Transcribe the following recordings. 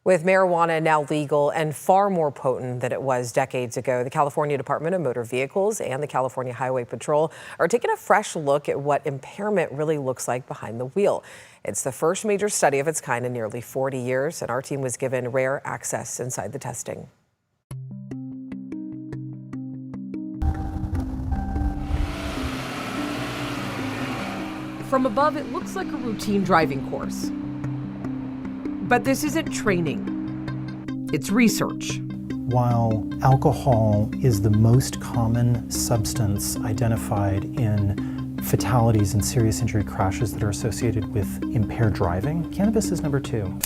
With marijuana now legal and far more potent than it was decades ago, the California Department of Motor Vehicles and the California Highway Patrol are taking a fresh look at what impairment really looks like behind the wheel. It's the first major study of its kind in nearly 40 years, and our team was given rare access inside the testing. From above, it looks like a routine driving course. But this isn't training, it's research. While alcohol is the most common substance identified in fatalities and serious injury crashes that are associated with impaired driving, cannabis is number 2.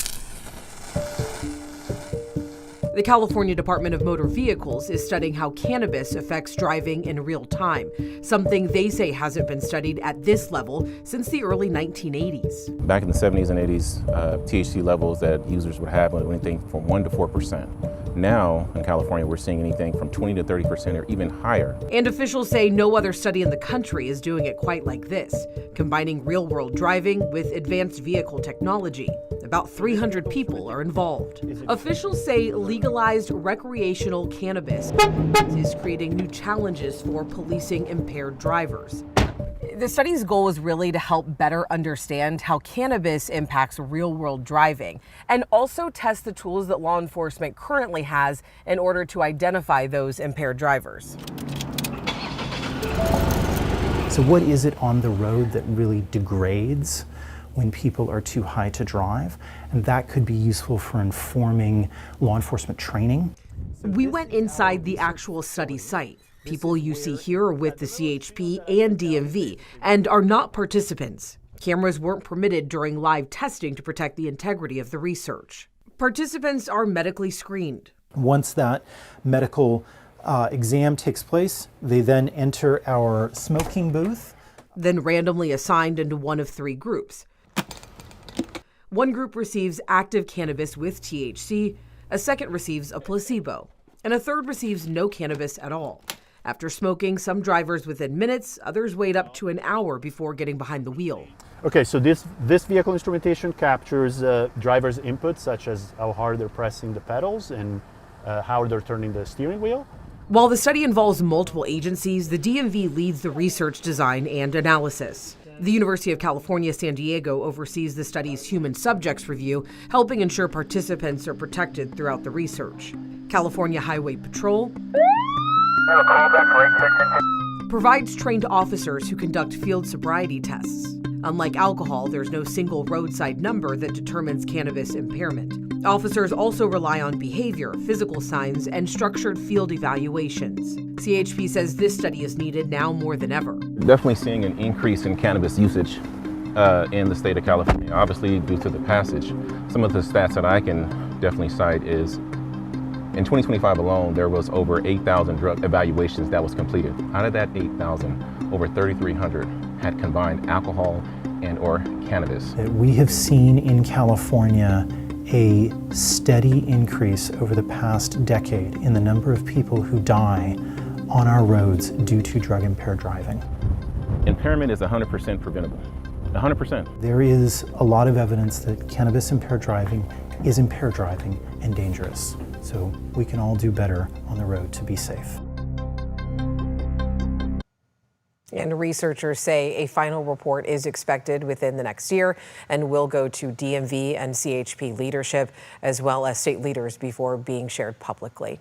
The California Department of Motor Vehicles is studying how cannabis affects driving in real time, something they say hasn't been studied at this level since the early 1980s. Back in the 70s and 80s, THC levels that users would have were anything from 1% to 4%. Now, in California, we're seeing anything from 20% to 30% or even higher. And officials say no other study in the country is doing it quite like this, combining real-world driving with advanced vehicle technology. About 300 people are involved. Officials say legalized recreational cannabis is creating new challenges for policing impaired drivers. The study's goal is really to help better understand how cannabis impacts real-world driving and also test the tools that law enforcement currently has in order to identify those impaired drivers. So what is it on the road that really degrades when people are too high to drive? And that could be useful for informing law enforcement training. We went inside the actual study site. People you see here are with the CHP and DMV and are not participants. Cameras weren't permitted during live testing to protect the integrity of the research. Participants are medically screened. Once that medical exam takes place, they then enter our smoking booth. Then randomly assigned into one of 3 groups. One group receives active cannabis with THC, a second receives a placebo, and a third receives no cannabis at all. After smoking, some drivers within minutes, others wait up to an hour before getting behind the wheel. Okay, so this vehicle instrumentation captures drivers' inputs, such as how hard they're pressing the pedals and how they're turning the steering wheel. While the study involves multiple agencies, the DMV leads the research, design, and analysis. The University of California, San Diego oversees the study's human subjects review, helping ensure participants are protected throughout the research. California Highway Patrol provides trained officers who conduct field sobriety tests. Unlike alcohol, there's no single roadside number that determines cannabis impairment. Officers also rely on behavior, physical signs, and structured field evaluations. CHP says this study is needed now more than ever. Definitely seeing an increase in cannabis usage in the state of California, obviously due to the passage. Some of the stats that I can definitely cite is in 2025 alone, there was over 8,000 drug evaluations that was completed. Out of that 8,000, over 3,300 had combined alcohol and or cannabis. We have seen in California a steady increase over the past decade in the number of people who die on our roads due to drug-impaired driving. Impairment is 100% preventable. 100%. There is a lot of evidence that cannabis-impaired driving is impaired driving and dangerous. So we can all do better on the road to be safe. And researchers say a final report is expected within the next year and will go to DMV and CHP leadership as well as state leaders before being shared publicly.